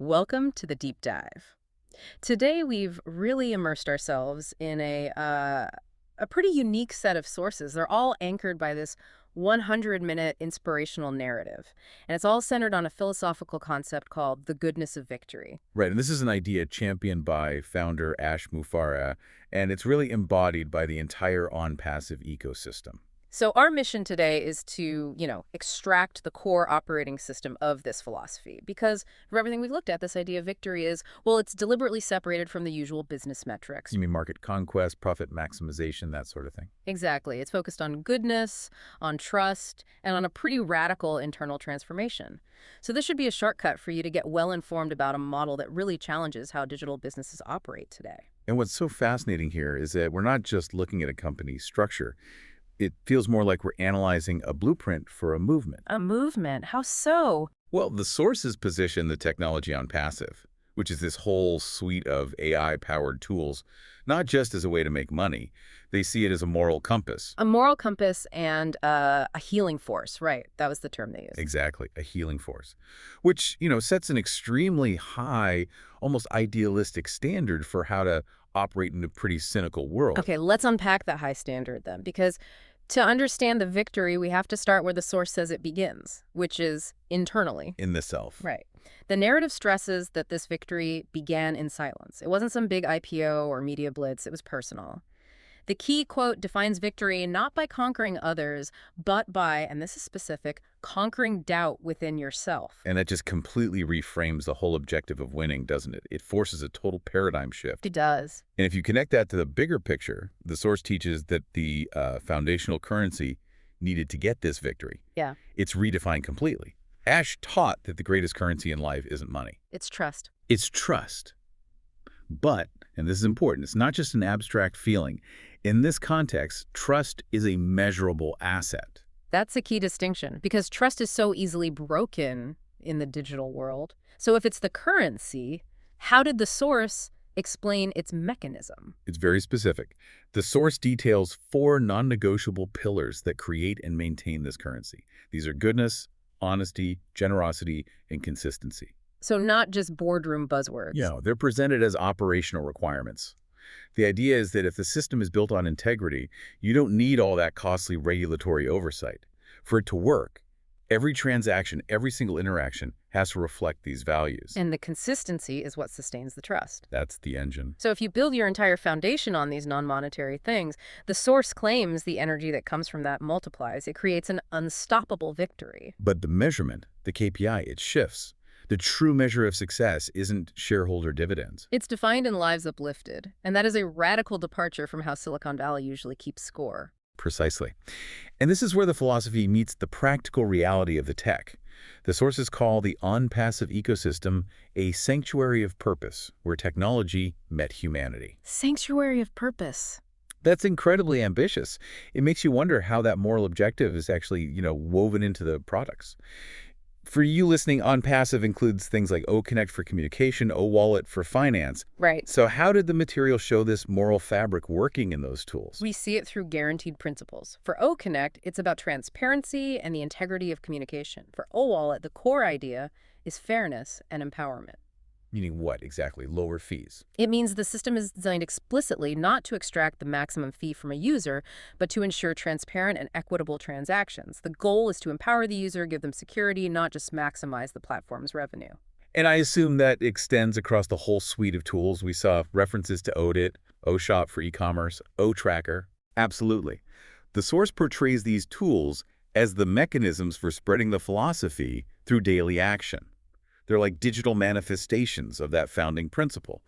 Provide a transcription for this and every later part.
Welcome to the deep dive. Today, we've really immersed ourselves in a pretty unique set of sources. They're all anchored by this 100-minute inspirational narrative, and it's all centered on a philosophical concept called the goodness of victory. Right, and this is an idea championed by founder Ash Mufareh, and it's really embodied by the entire ONPASSIVE ecosystem. So our mission today is to, extract the core operating system of this philosophy. Because from everything we've looked at, this idea of victory is, well, it's deliberately separated from the usual business metrics. You mean market conquest, profit maximization, that sort of thing? Exactly. It's focused on goodness, on trust, and on a pretty radical internal transformation. So this should be a shortcut for you to get well informed about a model that really challenges how digital businesses operate today. And what's so fascinating here is that we're not just looking at a company's structure. It feels more like we're analyzing a blueprint for a movement. A movement? How so? Well, the sources position the technology on passive, which is this whole suite of AI-powered tools, not just as a way to make money. They see it as a moral compass. A moral compass and a healing force, right? That was the term they used. Exactly, a healing force, which, sets an extremely high, almost idealistic standard for how to operate in a pretty cynical world. Okay, let's unpack that high standard then, because to understand the victory, we have to start where the source says it begins, which is internally. In the self. Right. The narrative stresses that this victory began in silence. It wasn't some big IPO or media blitz, it was personal. The key quote defines victory not by conquering others, but by, and this is specific, conquering doubt within yourself. And that just completely reframes the whole objective of winning, doesn't it? It forces a total paradigm shift. It does. And if you connect that to the bigger picture, the source teaches that the foundational currency needed to get this victory. Yeah. It's redefined completely. Ash taught that the greatest currency in life isn't money. It's trust. It's trust. But, and this is important, it's not just an abstract feeling. In this context, trust is a measurable asset. That's a key distinction because trust is so easily broken in the digital world. So if it's the currency, how did the source explain its mechanism? It's very specific. The source details 4 non-negotiable pillars that create and maintain this currency. These are goodness, honesty, generosity, and consistency. So not just boardroom buzzwords. Yeah, they're presented as operational requirements. The idea is that if the system is built on integrity, you don't need all that costly regulatory oversight. For it to work, every transaction, every single interaction has to reflect these values. And the consistency is what sustains the trust. That's the engine. So if you build your entire foundation on these non-monetary things, the source claims the energy that comes from that multiplies. It creates an unstoppable victory. But the measurement, the KPI, it shifts. The true measure of success isn't shareholder dividends. It's defined in lives uplifted, and that is a radical departure from how Silicon Valley usually keeps score. Precisely. And this is where the philosophy meets the practical reality of the tech. The sources call the ONPASSIVE ecosystem a sanctuary of purpose, where technology met humanity. Sanctuary of purpose. That's incredibly ambitious. It makes you wonder how that moral objective is actually, woven into the products. For you listening, OnPassive includes things like OConnect for communication, OWallet for finance. Right. So how did the material show this moral fabric working in those tools? We see it through guaranteed principles. For OConnect, it's about transparency and the integrity of communication. For OWallet, the core idea is fairness and empowerment. Meaning what exactly? Lower fees. It means the system is designed explicitly not to extract the maximum fee from a user, but to ensure transparent and equitable transactions. The goal is to empower the user, give them security, not just maximize the platform's revenue. And I assume that extends across the whole suite of tools. We saw references to Odit, OShop for e-commerce, OTracker. Absolutely. The source portrays these tools as the mechanisms for spreading the philosophy through daily action. They're like digital manifestations of that founding principle.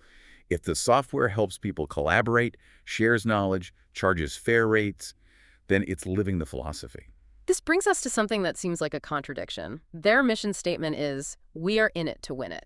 If the software helps people collaborate, shares knowledge, charges fair rates, then it's living the philosophy. This brings us to something that seems like a contradiction. Their mission statement is, "We are in it to win it."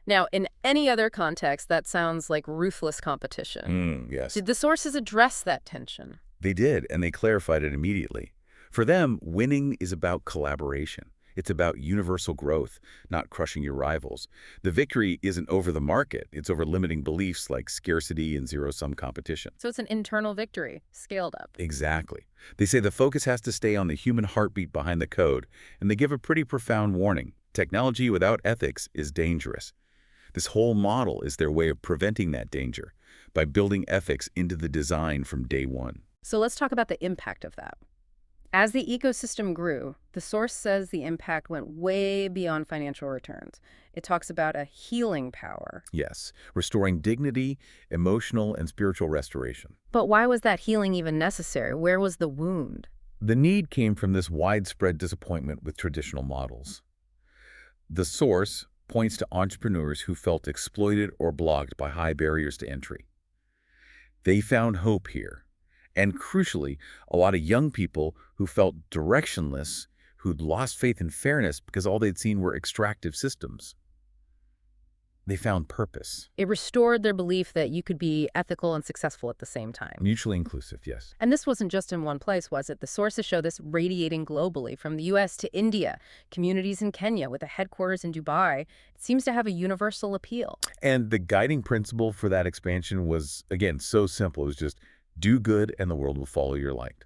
Now, in any other context, that sounds like ruthless competition. Yes. Did the sources address that tension? They did, and they clarified it immediately. For them, winning is about collaboration. It's about universal growth, not crushing your rivals. The victory isn't over the market. It's over limiting beliefs like scarcity and zero-sum competition. So it's an internal victory, scaled up. Exactly. They say the focus has to stay on the human heartbeat behind the code, and they give a pretty profound warning. Technology without ethics is dangerous. This whole model is their way of preventing that danger by building ethics into the design from day one. So let's talk about the impact of that. As the ecosystem grew, the source says the impact went way beyond financial returns. It talks about a healing power. Yes, restoring dignity, emotional and spiritual restoration. But why was that healing even necessary? Where was the wound? The need came from this widespread disappointment with traditional models. The source points to entrepreneurs who felt exploited or blocked by high barriers to entry. They found hope here. And crucially, a lot of young people who felt directionless, who'd lost faith in fairness because all they'd seen were extractive systems. They found purpose. It restored their belief that you could be ethical and successful at the same time. Mutually inclusive, yes. And this wasn't just in one place, was it? The sources show this radiating globally, from the US to India, communities in Kenya with a headquarters in Dubai. It seems to have a universal appeal. And the guiding principle for that expansion was, again, so simple. It was just do good and the world will follow your light.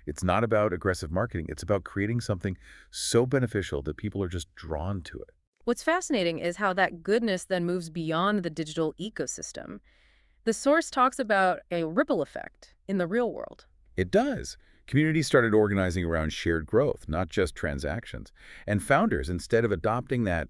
It's not about aggressive marketing. It's about creating something so beneficial that people are just drawn to it. What's fascinating is how that goodness then moves beyond the digital ecosystem. The source talks about a ripple effect in the real world. It does. Communities started organizing around shared growth, not just transactions. And founders, instead of adopting that,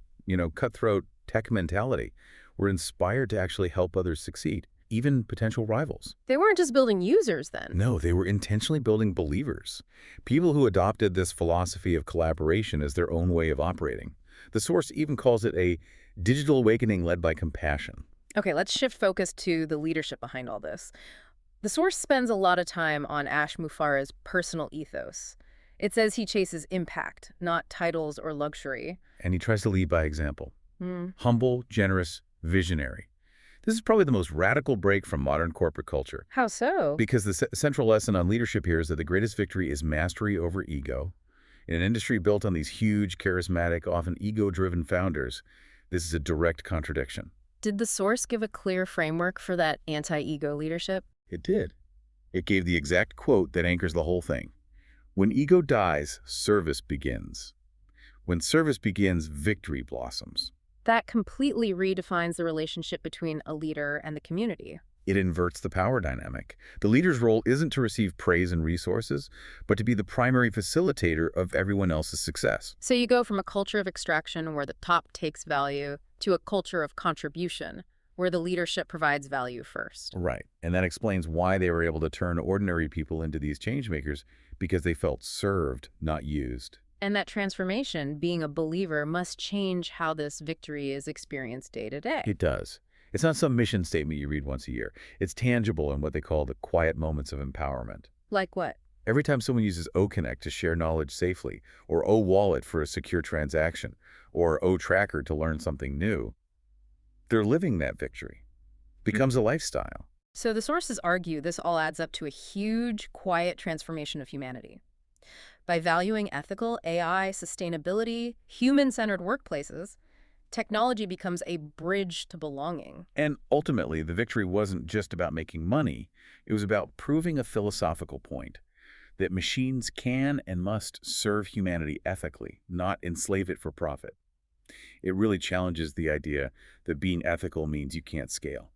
cutthroat tech mentality, were inspired to actually help others succeed, even potential rivals. They weren't just building users then. No, they were intentionally building believers. People who adopted this philosophy of collaboration as their own way of operating. The source even calls it a digital awakening led by compassion. Okay, let's shift focus to the leadership behind all this. The source spends a lot of time on Ash Mufareh's personal ethos. It says he chases impact, not titles or luxury. And he tries to lead by example. Humble, generous, visionary. This is probably the most radical break from modern corporate culture. How so? Because the central lesson on leadership here is that the greatest victory is mastery over ego. In an industry built on these huge, charismatic, often ego-driven founders, this is a direct contradiction. Did the source give a clear framework for that anti-ego leadership? It did. It gave the exact quote that anchors the whole thing. When ego dies, service begins. When service begins, victory blossoms. That completely redefines the relationship between a leader and the community. It inverts the power dynamic. The leader's role isn't to receive praise and resources, but to be the primary facilitator of everyone else's success. So you go from a culture of extraction where the top takes value to a culture of contribution where the leadership provides value first. Right. And that explains why they were able to turn ordinary people into these changemakers, because they felt served, not used. And that transformation, being a believer, must change how this victory is experienced day to day. It does. It's not some mission statement you read once a year. It's tangible in what they call the quiet moments of empowerment. Like what? Every time someone uses OConnect to share knowledge safely, or OWallet for a secure transaction, or OTracker to learn something new, they're living that victory. It becomes a lifestyle. So the sources argue this all adds up to a huge, quiet transformation of humanity. By valuing ethical, AI, sustainability, human-centered workplaces, technology becomes a bridge to belonging. And ultimately, the victory wasn't just about making money. It was about proving a philosophical point, that machines can and must serve humanity ethically, not enslave it for profit. It really challenges the idea that being ethical means you can't scale.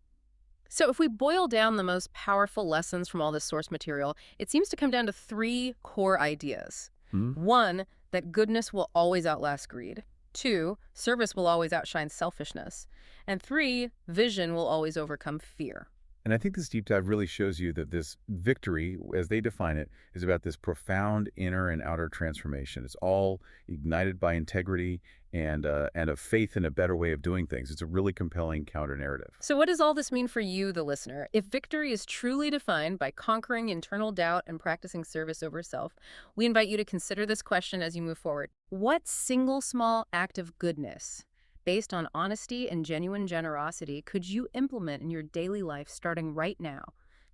So if we boil down the most powerful lessons from all this source material, it seems to come down to 3 core ideas. 1, that goodness will always outlast greed. 2, service will always outshine selfishness. And 3, vision will always overcome fear. And I think this deep dive really shows you that this victory, as they define it, is about this profound inner and outer transformation. It's all ignited by integrity and a faith in a better way of doing things. It's a really compelling counter-narrative. So what does all this mean for you, the listener? If victory is truly defined by conquering internal doubt and practicing service over self, we invite you to consider this question as you move forward. What single small act of goodness, based on honesty and genuine generosity, could you implement in your daily life starting right now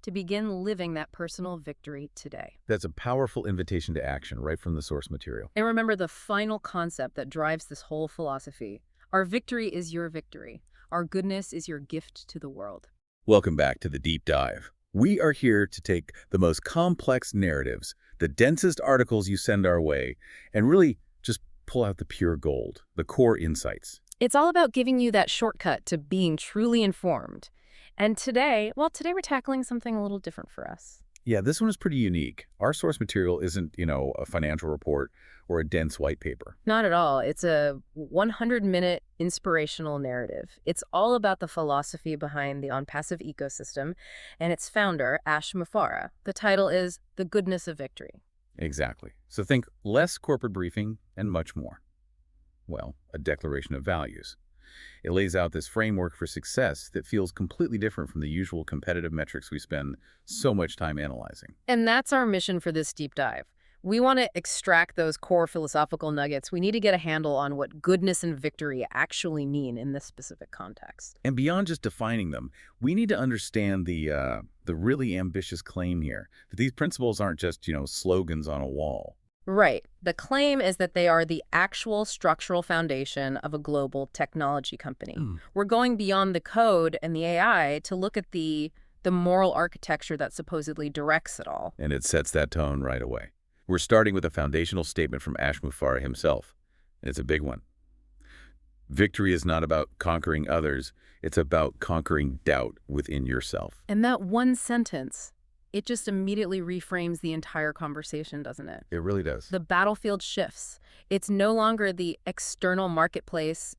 to begin living that personal victory today? That's a powerful invitation to action right from the source material. And remember the final concept that drives this whole philosophy. Our victory is your victory. Our goodness is your gift to the world. Welcome back to the deep dive. We are here to take the most complex narratives, the densest articles you send our way, and really just pull out the pure gold, the core insights. It's all about giving you that shortcut to being truly informed. And today, well, today we're tackling something a little different for us. Yeah, this one is pretty unique. Our source material isn't, a financial report or a dense white paper. Not at all. It's a 100-minute inspirational narrative. It's all about the philosophy behind the ONPASSIVE ecosystem and its founder, Ash Mufareh. The title is The Goodness of Victory. Exactly. So think less corporate briefing and much more. Well, a declaration of values. It lays out this framework for success that feels completely different from the usual competitive metrics we spend so much time analyzing. And that's our mission for this deep dive. We want to extract those core philosophical nuggets. We need to get a handle on what goodness and victory actually mean in this specific context. And beyond just defining them, we need to understand the really ambitious claim here, that these principles aren't just, slogans on a wall. Right. The claim is that they are the actual structural foundation of a global technology company. We're going beyond the code and the AI to look at the moral architecture that supposedly directs it all. And it sets that tone right away. We're starting with a foundational statement from Ash Mufareh himself. And it's a big one. Victory is not about conquering others. It's about conquering doubt within yourself. And that one sentence, it just immediately reframes the entire conversation, doesn't it? It really does. The battlefield shifts. It's no longer the external marketplace,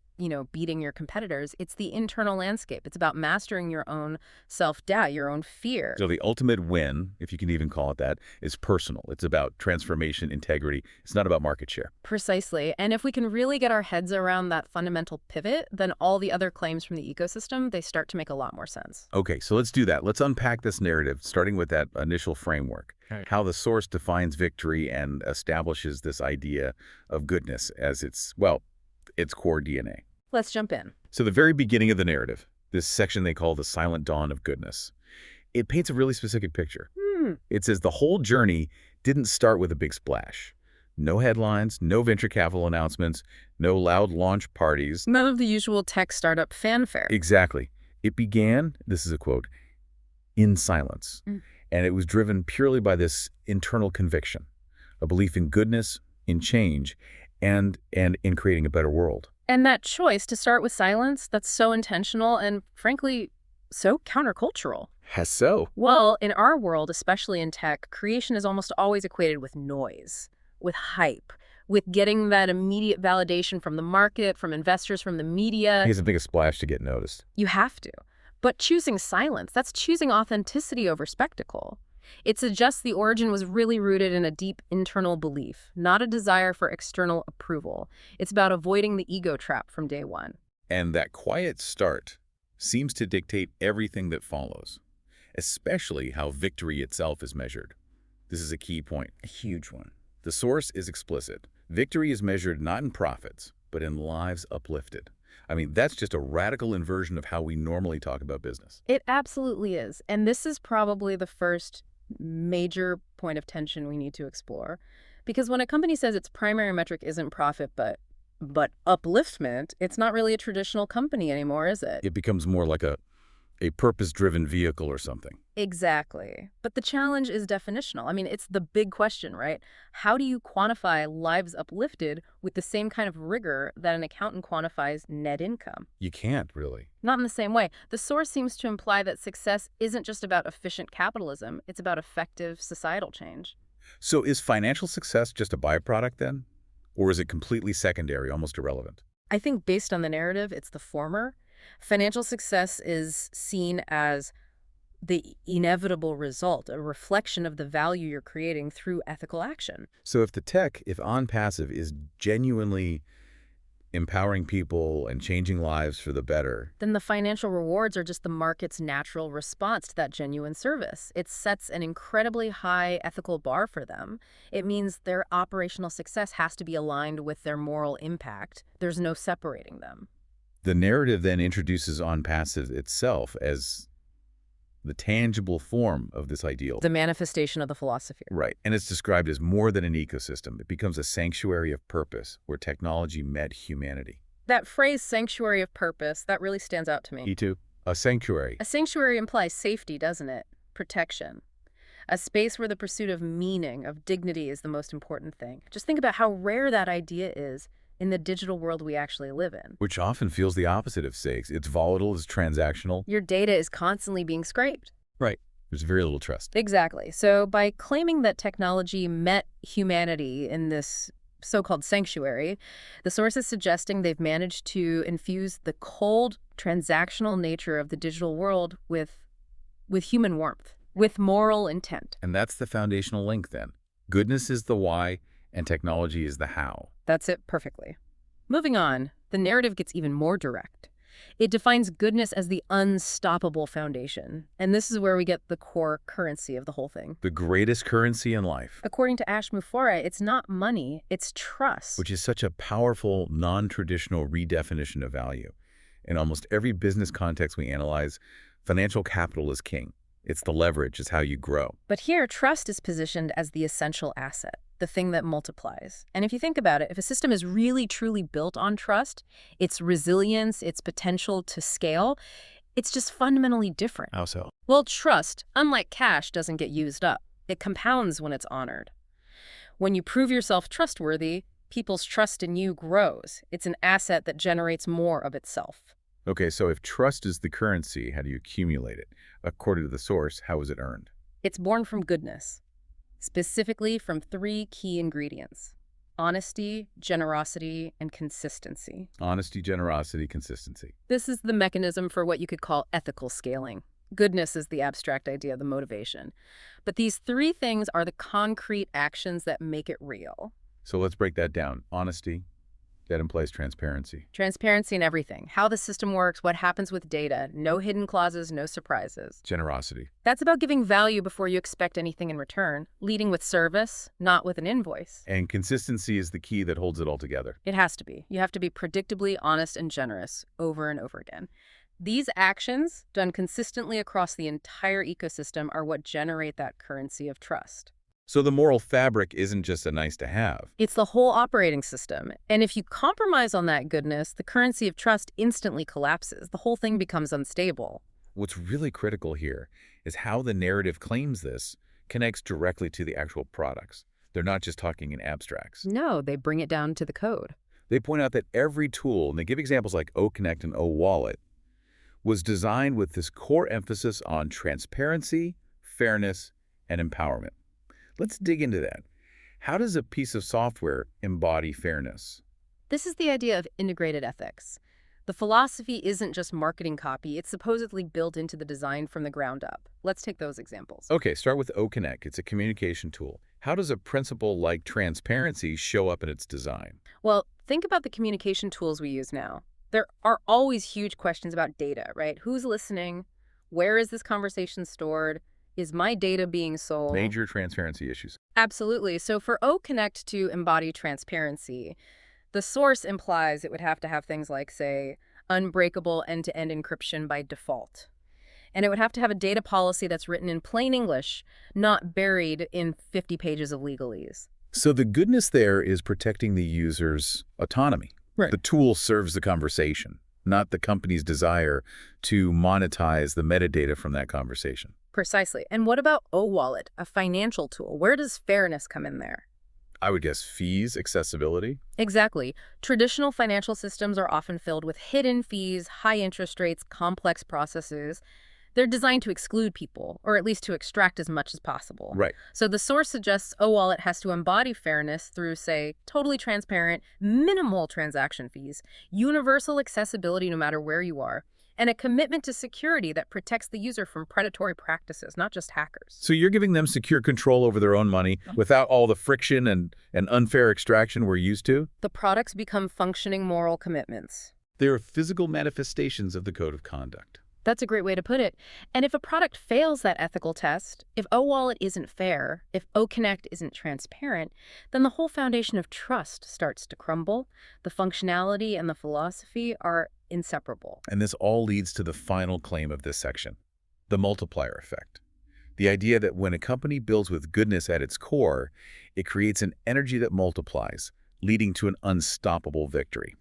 beating your competitors. It's the internal landscape. It's about mastering your own self-doubt, your own fear. So the ultimate win, if you can even call it that, is personal. It's about transformation, integrity. It's not about market share. Precisely. And if we can really get our heads around that fundamental pivot, then all the other claims from the ecosystem, they start to make a lot more sense. Okay, so let's do that. Let's unpack this narrative, starting with that initial framework. Okay. How the source defines victory and establishes this idea of goodness as its core DNA. Let's jump in. So the very beginning of the narrative, this section they call the silent dawn of goodness, it paints a really specific picture. It says the whole journey didn't start with a big splash. No headlines, no venture capital announcements, no loud launch parties. None of the usual tech startup fanfare. Exactly. It began, this is a quote, in silence. And it was driven purely by this internal conviction, a belief in goodness, in change, and in creating a better world. And that choice to start with silence, that's so intentional and, frankly, so countercultural. How so? Well, in our world, especially in tech, creation is almost always equated with noise, with hype, with getting that immediate validation from the market, from investors, from the media. He doesn't make a splash to get noticed. You have to. But choosing silence, that's choosing authenticity over spectacle. It suggests the origin was really rooted in a deep internal belief, not a desire for external approval. It's about avoiding the ego trap from day one. And that quiet start seems to dictate everything that follows, especially how victory itself is measured. This is a key point. A huge one. The source is explicit. Victory is measured not in profits, but in lives uplifted. I mean, that's just a radical inversion of how we normally talk about business. It absolutely is. And this is probably the first major point of tension we need to explore. Because when a company says its primary metric isn't profit, but upliftment, it's not really a traditional company anymore, is it? It becomes more like a purpose-driven vehicle or something. Exactly. But the challenge is definitional. I mean, it's the big question, right? How do you quantify lives uplifted with the same kind of rigor that an accountant quantifies net income? You can't, really. Not in the same way. The source seems to imply that success isn't just about efficient capitalism, it's about effective societal change. So is financial success just a byproduct then? Or is it completely secondary, almost irrelevant? I think based on the narrative, it's the former. Financial success is seen as the inevitable result, a reflection of the value you're creating through ethical action. So if ONPASSIVE is genuinely empowering people and changing lives for the better, then the financial rewards are just the market's natural response to that genuine service. It sets an incredibly high ethical bar for them. It means their operational success has to be aligned with their moral impact. There's no separating them. The narrative then introduces ONPASSIVE itself as the tangible form of this ideal. The manifestation of the philosophy. Right. And it's described as more than an ecosystem. It becomes a sanctuary of purpose where technology met humanity. That phrase, sanctuary of purpose, that really stands out to me. Me too. A sanctuary. A sanctuary implies safety, doesn't it? Protection. a space where the pursuit of meaning, of dignity is the most important thing. Just think about how rare that idea is in the digital world we actually live in. Which often feels the opposite of safe. It's volatile, it's transactional. Your data is constantly being scraped. Right. There's very little trust. Exactly. So by claiming that technology met humanity in this so-called sanctuary, the source is suggesting they've managed to infuse the cold, transactional nature of the digital world with human warmth, with moral intent. And that's the foundational link then. Goodness is the why, and technology is the how. That's it perfectly. Moving on, the narrative gets even more direct. It defines goodness as the unstoppable foundation. And this is where we get the core currency of the whole thing. The greatest currency in life. According to Ash Mufareh, it's not money, it's trust. Which is such a powerful, non-traditional redefinition of value. In almost every business context we analyze, financial capital is king. It's the leverage, it's how you grow. But here, trust is positioned as the essential asset, the thing that multiplies. And if you think about it, if a system is really truly built on trust, its resilience, its potential to scale, it's just fundamentally different. How so? Well, trust, unlike cash, doesn't get used up. It compounds when it's honored. When you prove yourself trustworthy, people's trust in you grows. It's an asset that generates more of itself. Okay, so if trust is the currency, how do you accumulate it? According to the source, how is it earned? It's born from goodness, specifically from 3 key ingredients: honesty, generosity, and consistency. Honesty, generosity, consistency. This is the mechanism for what you could call ethical scaling. Goodness is the abstract idea, the motivation. But these 3 things are the concrete actions that make it real. So let's break that down. Honesty, that implies transparency. Transparency in everything. How the system works, what happens with data. No hidden clauses, no surprises. Generosity. That's about giving value before you expect anything in return. Leading with service, not with an invoice. And consistency is the key that holds it all together. It has to be. You have to be predictably honest and generous over and over again. These actions, done consistently across the entire ecosystem, are what generate that currency of trust. So the moral fabric isn't just a nice to have. It's the whole operating system. And if you compromise on that goodness, the currency of trust instantly collapses. The whole thing becomes unstable. What's really critical here is how the narrative claims this connects directly to the actual products. They're not just talking in abstracts. No, they bring it down to the code. They point out that every tool, and they give examples like OConnect and OWallet, was designed with this core emphasis on transparency, fairness, and empowerment. Let's dig into that. How does a piece of software embody fairness? This is the idea of integrated ethics. The philosophy isn't just marketing copy. It's supposedly built into the design from the ground up. Let's take those examples. Okay, start with OConnect. It's a communication tool. How does a principle like transparency show up in its design? Well, think about the communication tools we use now. There are always huge questions about data, right? Who's listening? Where is this conversation stored? Is my data being sold? Major transparency issues. Absolutely. So for OConnect to embody transparency, the source implies it would have to have things like, say, unbreakable end-to-end encryption by default. And it would have to have a data policy that's written in plain English, not buried in 50 pages of legalese. So the goodness there is protecting the user's autonomy. Right. The tool serves the conversation, not the company's desire to monetize the metadata from that conversation. Precisely. And what about OWallet, a financial tool? Where does fairness come in there? I would guess fees, accessibility. Exactly. Traditional financial systems are often filled with hidden fees, high interest rates, complex processes. They're designed to exclude people, or at least to extract as much as possible. Right. So the source suggests OWallet has to embody fairness through, say, totally transparent, minimal transaction fees, universal accessibility no matter where you are, and a commitment to security that protects the user from predatory practices, not just hackers. So you're giving them secure control over their own money without all the friction and unfair extraction we're used to? The products become functioning moral commitments. They are physical manifestations of the code of conduct. That's a great way to put it. And if a product fails that ethical test, if OWallet isn't fair, if OConnect isn't transparent, then the whole foundation of trust starts to crumble. The functionality and the philosophy are inseparable. And this all leads to the final claim of this section, the multiplier effect. The idea that when a company builds with goodness at its core, it creates an energy that multiplies, leading to an unstoppable victory.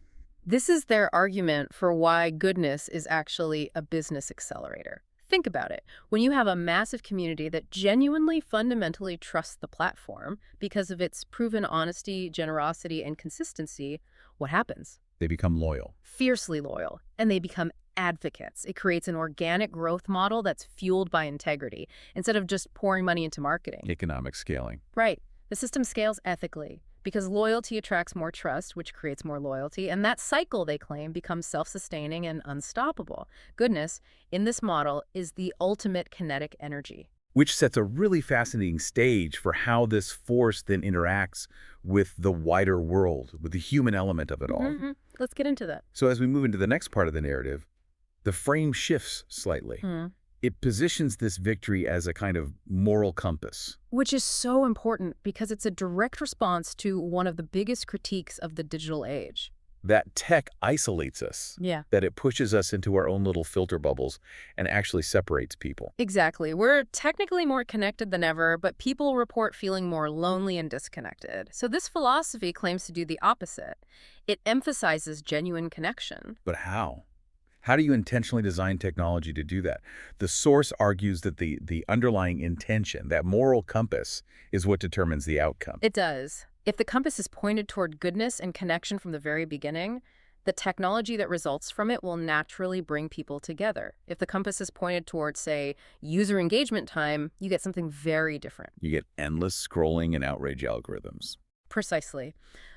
This is their argument for why goodness is actually a business accelerator. Think about it. When you have a massive community that genuinely, fundamentally trusts the platform because of its proven honesty, generosity, and consistency, what happens? They become loyal. Fiercely loyal, and they become advocates. It creates an organic growth model that's fueled by integrity instead of just pouring money into marketing. Economic scaling. Right. The system scales ethically because loyalty attracts more trust, which creates more loyalty, and that cycle, they claim, becomes self-sustaining and unstoppable. Goodness, in this model, is the ultimate kinetic energy. Which sets a really fascinating stage for how this force then interacts with the wider world, with the human element of it all. Let's get into that. So as we move into the next part of the narrative, the frame shifts slightly. It positions this victory as a kind of moral compass. Which is so important because it's a direct response to one of the biggest critiques of the digital age. That tech isolates us. Yeah. That it pushes us into our own little filter bubbles and actually separates people. Exactly. We're technically more connected than ever, but people report feeling more lonely and disconnected. So this philosophy claims to do the opposite. It emphasizes genuine connection. But how? How do you intentionally design technology to do that? The source argues that the underlying intention, that moral compass, is what determines the outcome. It does. If the compass is pointed toward goodness and connection from the very beginning, the technology that results from it will naturally bring people together. If the compass is pointed toward, say, user engagement time, you get something very different. You get endless scrolling and outrage algorithms. Precisely.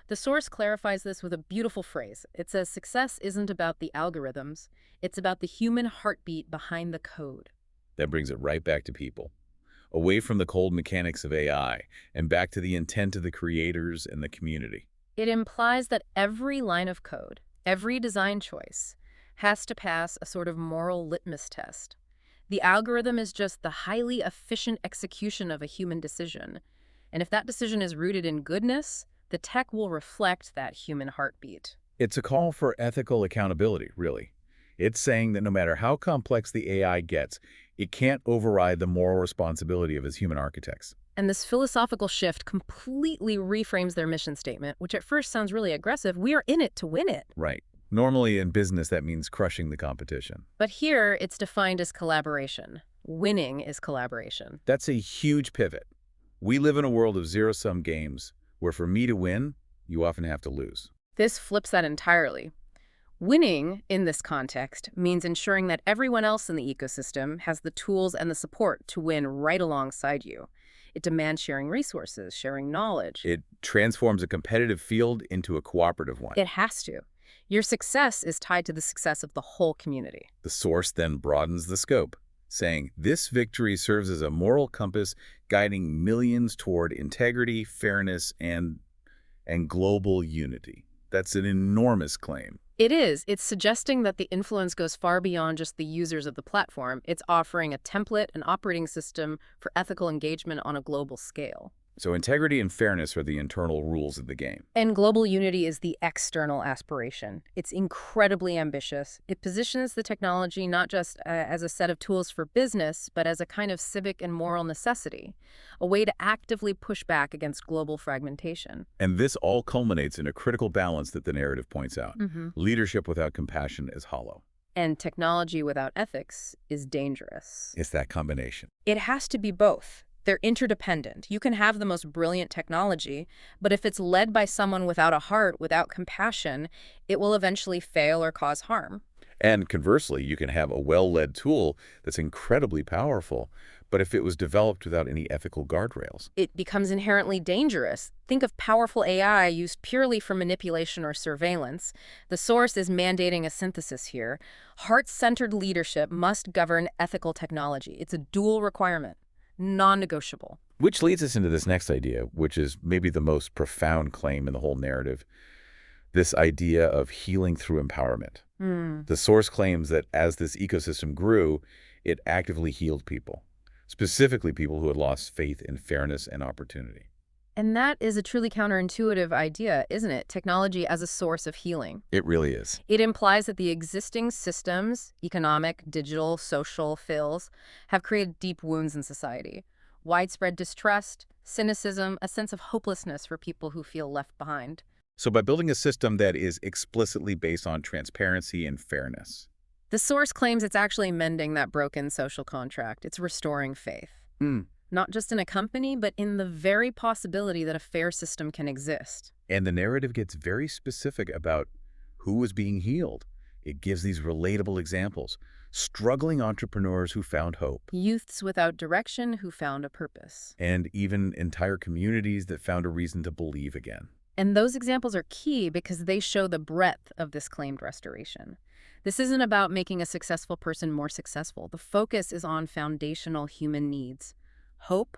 The source clarifies this with a beautiful phrase. It says success isn't about the algorithms, it's about the human heartbeat behind the code. That brings it right back to people. Away from the cold mechanics of AI and back to the intent of the creators and the community. It implies that every line of code, every design choice, has to pass a sort of moral litmus test. The algorithm is just the highly efficient execution of a human decision. And if that decision is rooted in goodness, the tech will reflect that human heartbeat. It's a call for ethical accountability, really. It's saying that no matter how complex the AI gets, it can't override the moral responsibility of its human architects. And this philosophical shift completely reframes their mission statement, which at first sounds really aggressive. We are in it to win it. Right. Normally in business, that means crushing the competition. But here, it's defined as collaboration. Winning is collaboration. That's a huge pivot. We live in a world of zero-sum games, where for me to win, you often have to lose. This flips that entirely. Winning, in this context, means ensuring that everyone else in the ecosystem has the tools and the support to win right alongside you. It demands sharing resources, sharing knowledge. It transforms a competitive field into a cooperative one. It has to. Your success is tied to the success of the whole community. The source then broadens the scope, saying this victory serves as a moral compass guiding millions toward integrity, fairness, and global unity. That's an enormous claim. It is. It's suggesting that the influence goes far beyond just the users of the platform. It's offering a template, an operating system for ethical engagement on a global scale. So integrity and fairness are the internal rules of the game. And global unity is the external aspiration. It's incredibly ambitious. It positions the technology not just as a set of tools for business, but as a kind of civic and moral necessity, a way to actively push back against global fragmentation. And this all culminates in a critical balance that the narrative points out. Leadership without compassion is hollow. And technology without ethics is dangerous. It's that combination. It has to be both. They're interdependent. You can have the most brilliant technology, but if it's led by someone without a heart, without compassion, it will eventually fail or cause harm. And conversely, you can have a well-led tool that's incredibly powerful, but if it was developed without any ethical guardrails, it becomes inherently dangerous. Think of powerful AI used purely for manipulation or surveillance. The source is mandating a synthesis here. Heart-centered leadership must govern ethical technology. It's a dual requirement. Non-negotiable. Which leads us into this next idea, which is maybe the most profound claim in the whole narrative, this idea of healing through empowerment. The source claims that as this ecosystem grew, it actively healed people, specifically people who had lost faith in fairness and opportunity. And that is a truly counterintuitive idea, isn't it? Technology as a source of healing. It really is. It implies that the existing systems, economic, digital, social, have created deep wounds in society. Widespread distrust, cynicism, a sense of hopelessness for people who feel left behind. So by building a system that is explicitly based on transparency and fairness, The source claims it's actually mending that broken social contract. It's restoring faith. Mm. Not just in a company, but in the very possibility that a fair system can exist. And the narrative gets very specific about who is being healed. It gives these relatable examples. Struggling entrepreneurs who found hope. Youths without direction who found a purpose. And even entire communities that found a reason to believe again. And those examples are key because they show the breadth of this claimed restoration. This isn't about making a successful person more successful. The focus is on foundational human needs: hope,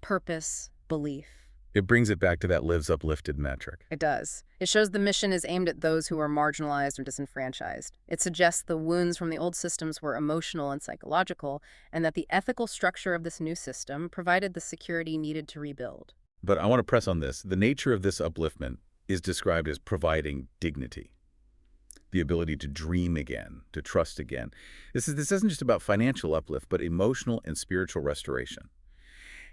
purpose, belief. It brings it back to that lives uplifted metric. It does. It shows the mission is aimed at those who are marginalized or disenfranchised. It suggests the wounds from the old systems were emotional and psychological, and that the ethical structure of this new system provided the security needed to rebuild. But I want to press on this. The nature of this upliftment is described as providing dignity, the ability to dream again, to trust again. This isn't just about financial uplift, but emotional and spiritual restoration.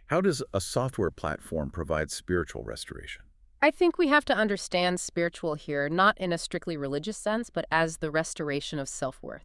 How does a software platform provide spiritual restoration? I think we have to understand spiritual here, not in a strictly religious sense, but as the restoration of self-worth,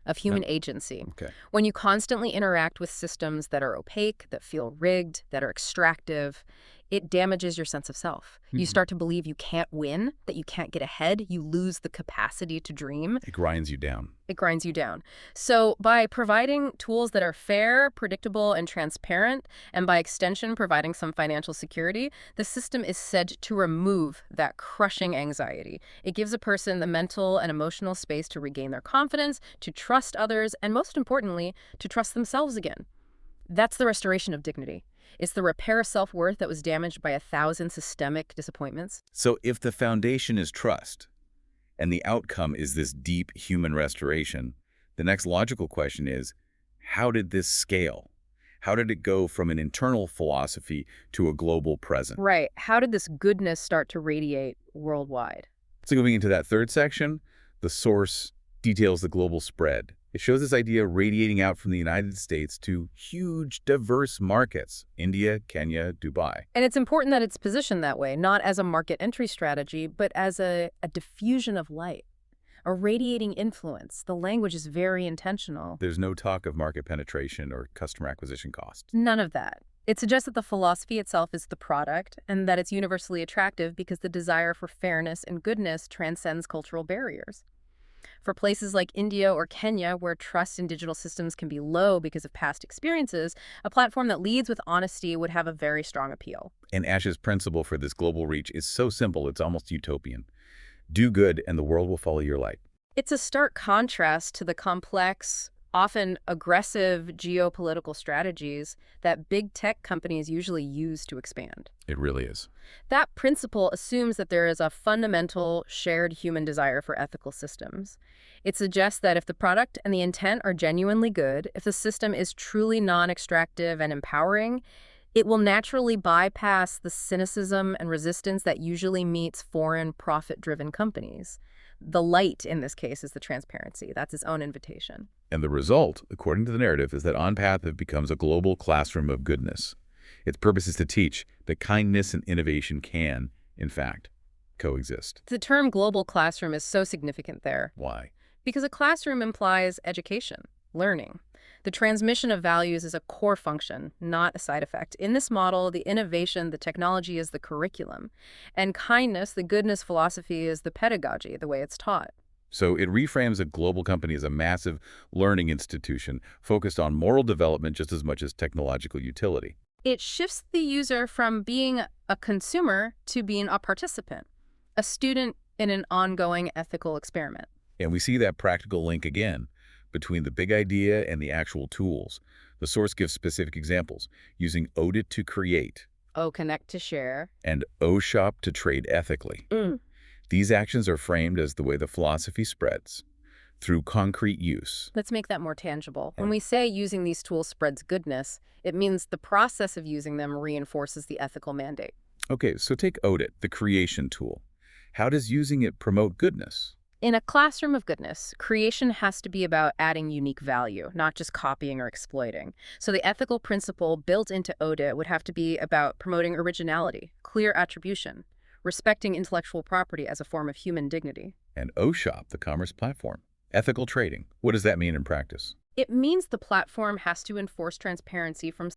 of human agency. Okay. When you constantly interact with systems that are opaque, that feel rigged, that are extractive, it damages your sense of self. You start to believe you can't win, that you can't get ahead. You lose the capacity to dream. It grinds you down. It grinds you down. So by providing tools that are fair, predictable, and transparent, and by extension providing some financial security, the system is said to remove that crushing anxiety. It gives a person the mental and emotional space to regain their confidence, to trust others, and most importantly, to trust themselves again. That's the restoration of dignity. It's the repair of self-worth that was damaged by 1,000 systemic disappointments. So if the foundation is trust, and the outcome is this deep human restoration, the next logical question is, how did this scale? How did it go from an internal philosophy to a global present? Right. How did this goodness start to radiate worldwide? So going into that third section, the source details the global spread. It shows this idea radiating out from the United States to huge, diverse markets: India, Kenya, Dubai. And it's important that it's positioned that way, not as a market entry strategy, but as a diffusion of light, a radiating influence. The language is very intentional. There's no talk of market penetration or customer acquisition cost. None of that. It suggests that the philosophy itself is the product and that it's universally attractive because the desire for fairness and goodness transcends cultural barriers. For places like India or Kenya, where trust in digital systems can be low because of past experiences, a platform that leads with honesty would have a very strong appeal. And Ash's principle for this global reach is so simple, it's almost utopian. Do good and the world will follow your light. It's a stark contrast to the complex, often aggressive geopolitical strategies that big tech companies usually use to expand. It really is. That principle assumes that there is a fundamental shared human desire for ethical systems. It suggests that if the product and the intent are genuinely good, if the system is truly non-extractive and empowering, it will naturally bypass the cynicism and resistance that usually meets foreign profit-driven companies. The light in this case is the transparency. That's its own invitation. And the result, according to the narrative, is that ONPASSIVE becomes a global classroom of goodness. Its purpose is to teach that kindness and innovation can, in fact, coexist. The term global classroom is so significant there. Why? Because a classroom implies education, learning. The transmission of values is a core function, not a side effect. In this model, the innovation, the technology is the curriculum. And kindness, the goodness philosophy, is the pedagogy, the way it's taught. So it reframes a global company as a massive learning institution focused on moral development just as much as technological utility. It shifts the user from being a consumer to being a participant, a student in an ongoing ethical experiment. And we see that practical link again between the big idea and the actual tools. The source gives specific examples, using ODIT to create, Connect to share, and OShop to trade ethically. These actions are framed as the way the philosophy spreads, through concrete use. Let's make that more tangible. When we say using these tools spreads goodness, it means the process of using them reinforces the ethical mandate. Okay, so take ODIT, the creation tool. How does using it promote goodness? In a classroom of goodness, creation has to be about adding unique value, not just copying or exploiting. So the ethical principle built into ODIT would have to be about promoting originality, clear attribution, respecting intellectual property as a form of human dignity. And OShop, the commerce platform, Ethical trading. What does that mean in practice? It means the platform has to enforce transparency from